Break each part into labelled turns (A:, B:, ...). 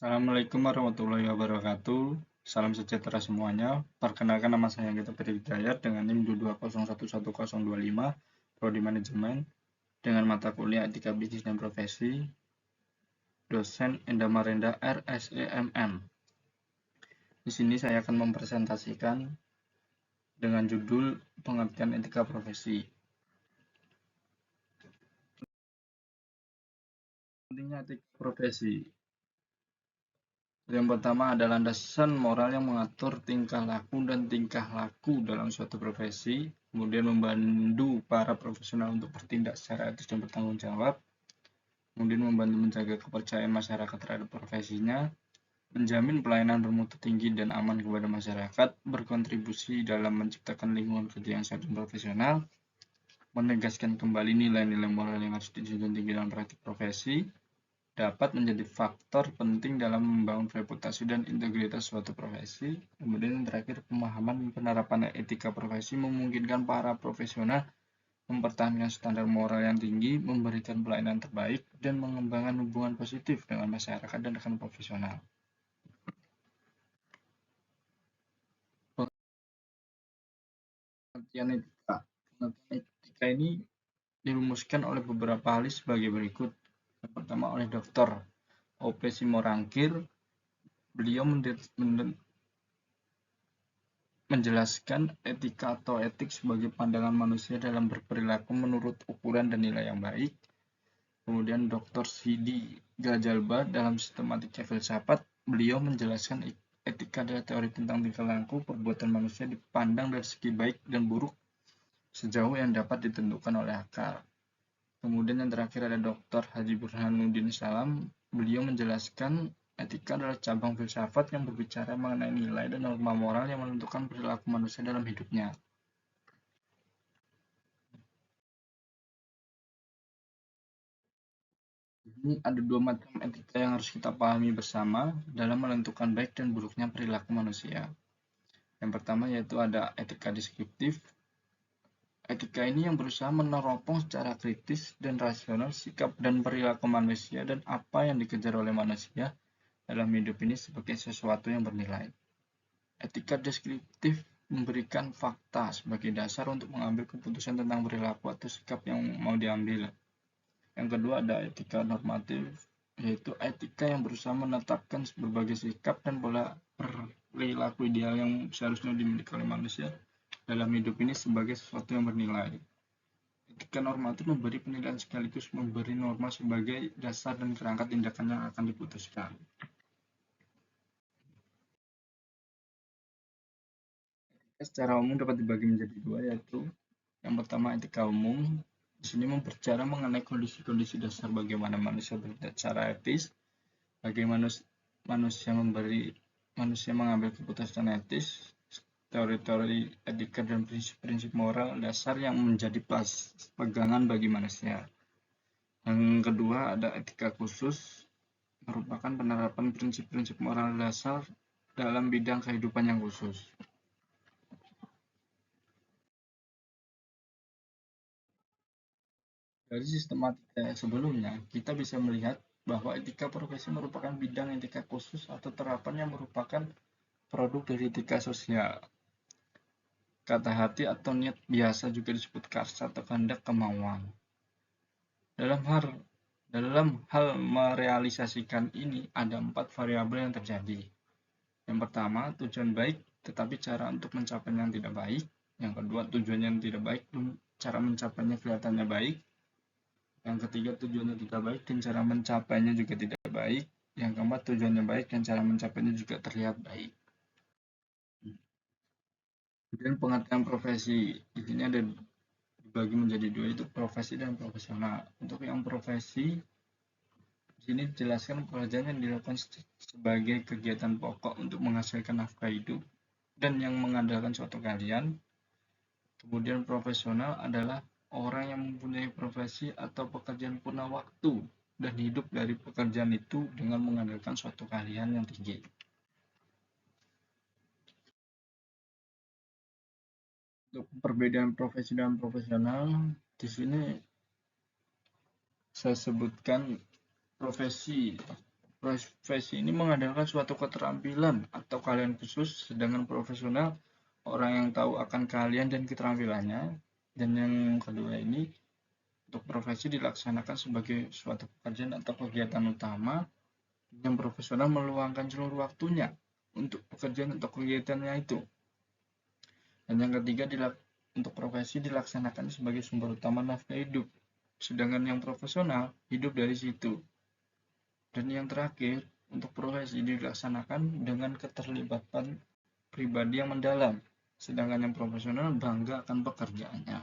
A: Assalamualaikum warahmatullahi wabarakatuh. Salam sejahtera semuanya. Perkenalkan, nama saya Gita Hidayat dengan NIM 220111025, Prodi Manajemen, dengan mata kuliah Etika Bisnis dan Profesi, dosen Enda Marenda RSEMM. Di sini saya akan mempresentasikan dengan judul pengertian etika profesi. Pentingnya etika profesi. Yang pertama adalah landasan moral yang mengatur tingkah laku dan tingkah laku dalam suatu profesi, kemudian membantu para profesional untuk bertindak secara etis dan bertanggung jawab, kemudian membantu menjaga kepercayaan masyarakat terhadap profesinya, menjamin pelayanan bermutu tinggi dan aman kepada masyarakat, berkontribusi dalam menciptakan lingkungan kerja yang sehat dan profesional, menegaskan kembali nilai-nilai moral yang harus dijunjung tinggi dalam praktik profesi, dapat menjadi faktor penting dalam membangun reputasi dan integritas suatu profesi. Kemudian yang terakhir, pemahaman dan penerapan etika profesi memungkinkan para profesional mempertahankan standar moral yang tinggi, memberikan pelayanan terbaik, dan mengembangkan hubungan positif dengan masyarakat dan rekan profesional. Pengertian etika. Pengertian etika ini dirumuskan oleh beberapa ahli sebagai berikut. Yang pertama oleh Dr. O.P. Simorangkir. Beliau menjelaskan etika atau etik sebagai pandangan manusia dalam berperilaku menurut ukuran dan nilai yang baik. Kemudian Dr. Sidi Gajalba dalam sistematika filsafat, beliau menjelaskan etika adalah teori tentang tingkah laku perbuatan manusia dipandang dari segi baik dan buruk sejauh yang dapat ditentukan oleh akal. Kemudian yang terakhir ada Dr. Haji Burhanuddin Salam, beliau menjelaskan etika adalah cabang filsafat yang berbicara mengenai nilai dan norma moral yang menentukan perilaku manusia dalam hidupnya. Ini ada dua macam etika yang harus kita pahami bersama dalam menentukan baik dan buruknya perilaku manusia. Yang pertama yaitu ada etika deskriptif. Etika ini yang berusaha meneropong secara kritis dan rasional sikap dan perilaku manusia dan apa yang dikejar oleh manusia dalam hidup ini sebagai sesuatu yang bernilai. Etika deskriptif memberikan fakta sebagai dasar untuk mengambil keputusan tentang perilaku atau sikap yang mau diambil. Yang kedua ada etika normatif, yaitu etika yang berusaha menetapkan berbagai sikap dan pola perilaku ideal yang seharusnya dimiliki oleh manusia dalam hidup ini sebagai sesuatu yang bernilai. Etika normatif memberi penilaian sekaligus memberi norma sebagai dasar dan kerangka tindakan yang akan diputuskan. Secara umum dapat dibagi menjadi dua, yaitu yang pertama etika umum. Di sini berbicara mengenai kondisi-kondisi dasar bagaimana manusia bertindak secara etis, bagaimana manusia mengambil keputusan etis, teori-teori etika dan prinsip-prinsip moral dasar yang menjadi pegangan bagi manusia. Yang kedua ada etika khusus, merupakan penerapan prinsip-prinsip moral dasar dalam bidang kehidupan yang khusus. Dari sistematika sebelumnya, kita bisa melihat bahwa etika profesi merupakan bidang etika khusus atau terapan yang merupakan produk dari etika sosial. Kata hati atau niat biasa juga disebut karsa atau kehendak kemauan. Dalam hal merealisasikan ini ada 4 variabel yang terjadi. Yang pertama, tujuan baik tetapi cara untuk mencapainya yang tidak baik. Yang kedua, tujuannya yang tidak baik dan cara mencapainya kelihatannya baik. Yang ketiga, tujuannya tidak baik dan cara mencapainya juga tidak baik. Yang keempat, tujuannya baik dan cara mencapainya juga terlihat baik. Kemudian pengertian profesi, di sini ada dibagi menjadi dua, itu profesi dan profesional. Untuk yang profesi, di sini dijelaskan pekerjaan yang dilakukan sebagai kegiatan pokok untuk menghasilkan nafkah hidup dan yang mengandalkan suatu keahlian. Kemudian profesional adalah orang yang mempunyai profesi atau pekerjaan purna waktu dan hidup dari pekerjaan itu dengan mengandalkan suatu keahlian yang tinggi. Untuk perbedaan profesi dan profesional, di sini saya sebutkan profesi. Profesi ini mengandalkan suatu keterampilan atau keahlian khusus, sedangkan profesional orang yang tahu akan keahlian dan keterampilannya. Dan yang kedua ini, untuk profesi dilaksanakan sebagai suatu pekerjaan atau kegiatan utama, yang profesional meluangkan seluruh waktunya untuk pekerjaan atau kegiatannya itu. Dan yang ketiga, untuk profesi dilaksanakan sebagai sumber utama nafkah hidup, sedangkan yang profesional hidup dari situ. Dan yang terakhir, untuk profesi dilaksanakan dengan keterlibatan pribadi yang mendalam, sedangkan yang profesional bangga akan pekerjaannya.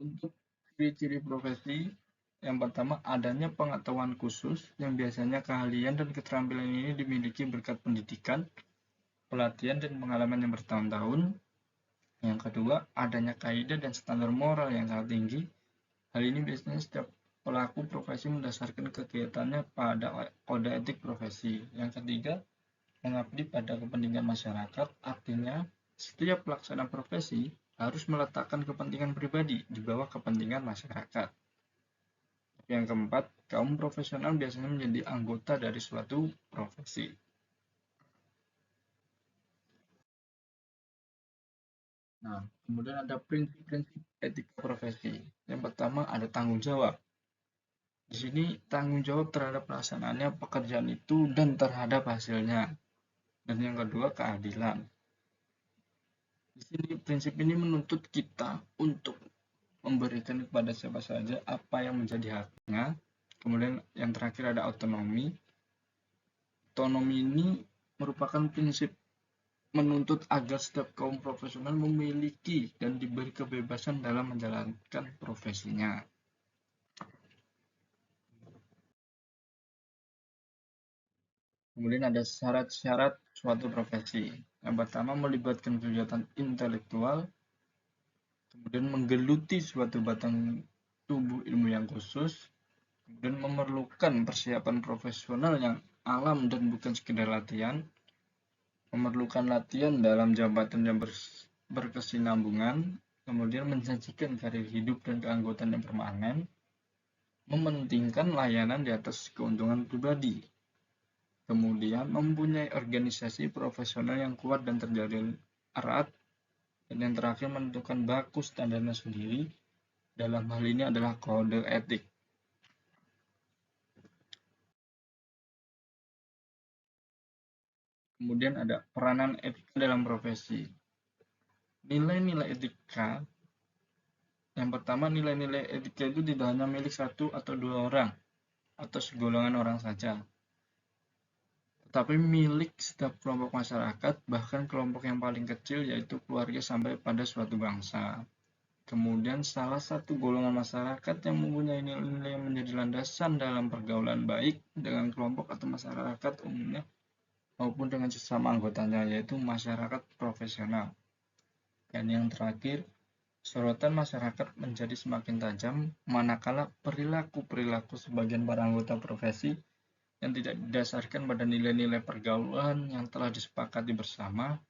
A: Untuk ciri-ciri profesi, yang pertama adanya pengetahuan khusus yang biasanya keahlian dan keterampilan ini dimiliki berkat pendidikan, pelatihan, dan pengalaman yang bertahun-tahun. Yang kedua, adanya kaidah dan standar moral yang sangat tinggi. Hal ini biasanya setiap pelaku profesi mendasarkan kegiatannya pada kode etik profesi. Yang ketiga, mengabdi pada kepentingan masyarakat, artinya setiap pelaksana profesi harus meletakkan kepentingan pribadi di bawah kepentingan masyarakat. Yang keempat, kaum profesional biasanya menjadi anggota dari suatu profesi. Nah, kemudian ada prinsip-prinsip etika profesi. Yang pertama ada tanggung jawab. Di sini tanggung jawab terhadap pelaksanaannya pekerjaan itu dan terhadap hasilnya. Dan yang kedua keadilan. Di sini prinsip ini menuntut kita untuk memberikan kepada siapa saja apa yang menjadi haknya. Kemudian yang terakhir ada otonomi. Otonomi ini merupakan prinsip menuntut agar setiap kaum profesional memiliki dan diberi kebebasan dalam menjalankan profesinya. Kemudian ada syarat-syarat suatu profesi. Yang pertama melibatkan kegiatan intelektual, kemudian menggeluti suatu batang tubuh ilmu yang khusus, kemudian memerlukan persiapan profesional yang alam dan bukan sekedar latihan, memerlukan latihan dalam jabatan yang berkesinambungan, kemudian menjanjikan karir hidup dan keanggotaan yang permanen, mementingkan layanan di atas keuntungan pribadi, kemudian mempunyai organisasi profesional yang kuat dan terjalin erat, dan yang terakhir menentukan baku standarnya sendiri. Dalam hal ini adalah kode etik. Kemudian ada peranan etika dalam profesi. Nilai-nilai etika, yang pertama nilai-nilai etika itu tidak hanya milik satu atau dua orang atau segolongan orang saja, tetapi milik setiap kelompok masyarakat, bahkan kelompok yang paling kecil yaitu keluarga sampai pada suatu bangsa. Kemudian salah satu golongan masyarakat yang mempunyai nilai-nilai yang menjadi landasan dalam pergaulan baik dengan kelompok atau masyarakat umumnya maupun dengan sesama anggotanya, yaitu masyarakat profesional. Dan yang terakhir, sorotan masyarakat menjadi semakin tajam manakala perilaku-perilaku sebagian para anggota profesi yang tidak didasarkan pada nilai-nilai pergaulan yang telah disepakati bersama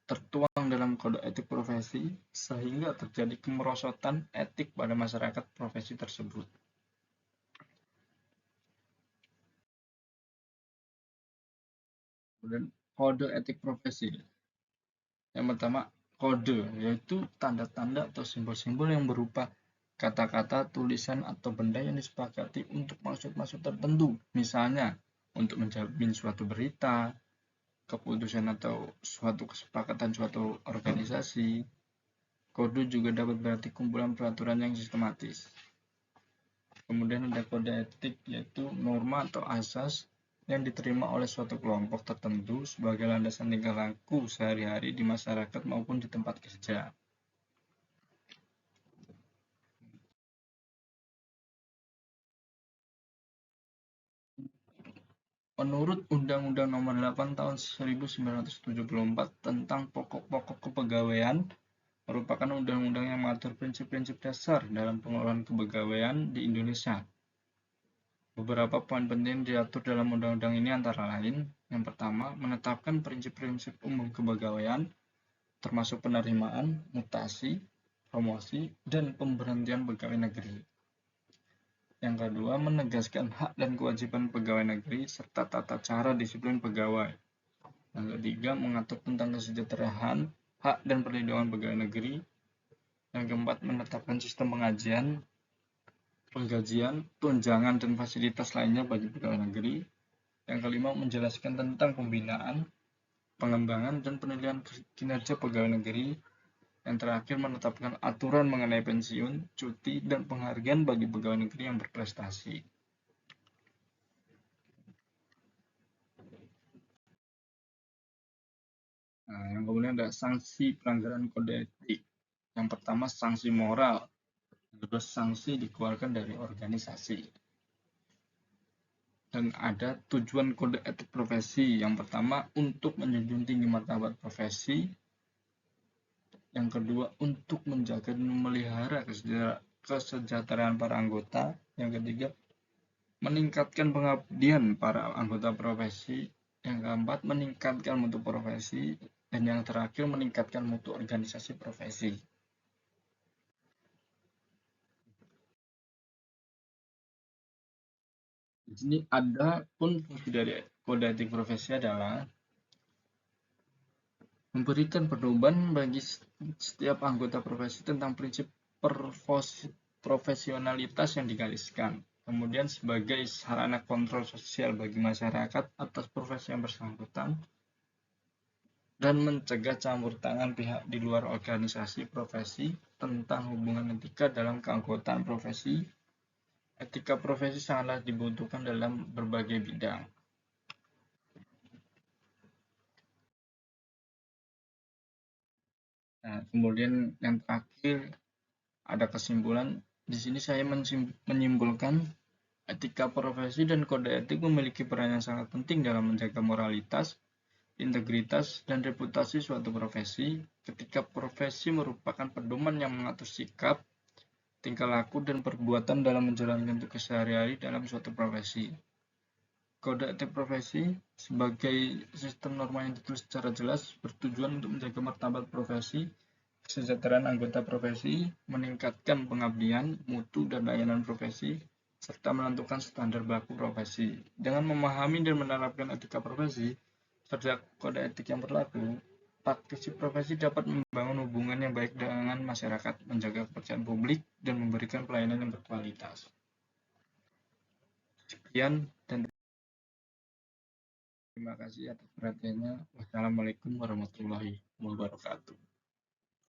A: tertuang dalam kode etik profesi, sehingga terjadi kemerosotan etik pada masyarakat profesi tersebut. Kemudian kode etik profesi. Yang pertama, kode, yaitu tanda-tanda atau simbol-simbol yang berupa kata-kata, tulisan, atau benda yang disepakati untuk maksud-maksud tertentu. Misalnya, untuk menjamin suatu berita, keputusan atau suatu kesepakatan suatu organisasi. Kode juga dapat berarti kumpulan peraturan yang sistematis. Kemudian ada kode etik, yaitu norma atau asas yang diterima oleh suatu kelompok tertentu sebagai landasan tingkah laku sehari-hari di masyarakat maupun di tempat kerja. Menurut Undang-Undang Nomor 8 Tahun 1974 tentang Pokok-pokok Kepegawaian, merupakan undang-undang yang mengatur prinsip-prinsip dasar dalam pengelolaan kepegawaian di Indonesia. Beberapa poin penting diatur dalam undang-undang ini antara lain, yang pertama, menetapkan prinsip-prinsip umum kepegawaian, termasuk penerimaan, mutasi, promosi, dan pemberhentian pegawai negeri. Yang kedua, menegaskan hak dan kewajiban pegawai negeri serta tata cara disiplin pegawai. Yang ketiga, mengatur tentang kesejahteraan, hak dan perlindungan pegawai negeri. Yang keempat, menetapkan sistem penggajian, tunjangan, dan fasilitas lainnya bagi pegawai negeri. Yang kelima, menjelaskan tentang pembinaan, pengembangan, dan penilaian kinerja pegawai negeri. Yang terakhir, menetapkan aturan mengenai pensiun, cuti, dan penghargaan bagi pegawai negeri yang berprestasi. Nah, yang kemudian ada sanksi pelanggaran kode etik. Yang pertama, sanksi moral. Yang kedua, sanksi dikeluarkan dari organisasi. Dan ada tujuan kode etik profesi. Yang pertama, untuk menjunjung tinggi martabat profesi. Yang kedua, untuk menjaga dan memelihara kesejahteraan para anggota. Yang ketiga, meningkatkan pengabdian para anggota profesi. Yang keempat, meningkatkan mutu profesi. Dan yang terakhir, meningkatkan mutu organisasi profesi. Di sini ada pun fungsi dari kode etik profesi adalah memberikan pedoman bagi setiap anggota profesi tentang prinsip profesionalitas yang digariskan. Kemudian sebagai sarana kontrol sosial bagi masyarakat atas profesi yang bersangkutan dan mencegah campur tangan pihak di luar organisasi profesi tentang hubungan etika dalam keanggotaan profesi. Etika profesi sangatlah dibutuhkan dalam berbagai bidang. Nah, kemudian yang terakhir ada kesimpulan. Di sini saya menyimpulkan etika profesi dan kode etik memiliki peran yang sangat penting dalam menjaga moralitas, integritas, dan reputasi suatu profesi. Ketika profesi merupakan pedoman yang mengatur sikap, tingkah laku, dan perbuatan dalam menjalankan tugas sehari-hari dalam suatu profesi. Kode etik profesi sebagai sistem norma yang ditulis secara jelas bertujuan untuk menjaga martabat profesi, kesejahteraan anggota profesi, meningkatkan pengabdian, mutu, dan layanan profesi, serta menentukan standar baku profesi. Dengan memahami dan menerapkan etika profesi, serta kode etik yang berlaku, praktisi profesi dapat membangun hubungan yang baik dengan masyarakat, menjaga kepercayaan publik, dan memberikan pelayanan yang berkualitas. Sekian dan terima kasih atas perhatiannya. Wassalamualaikum warahmatullahi wabarakatuh.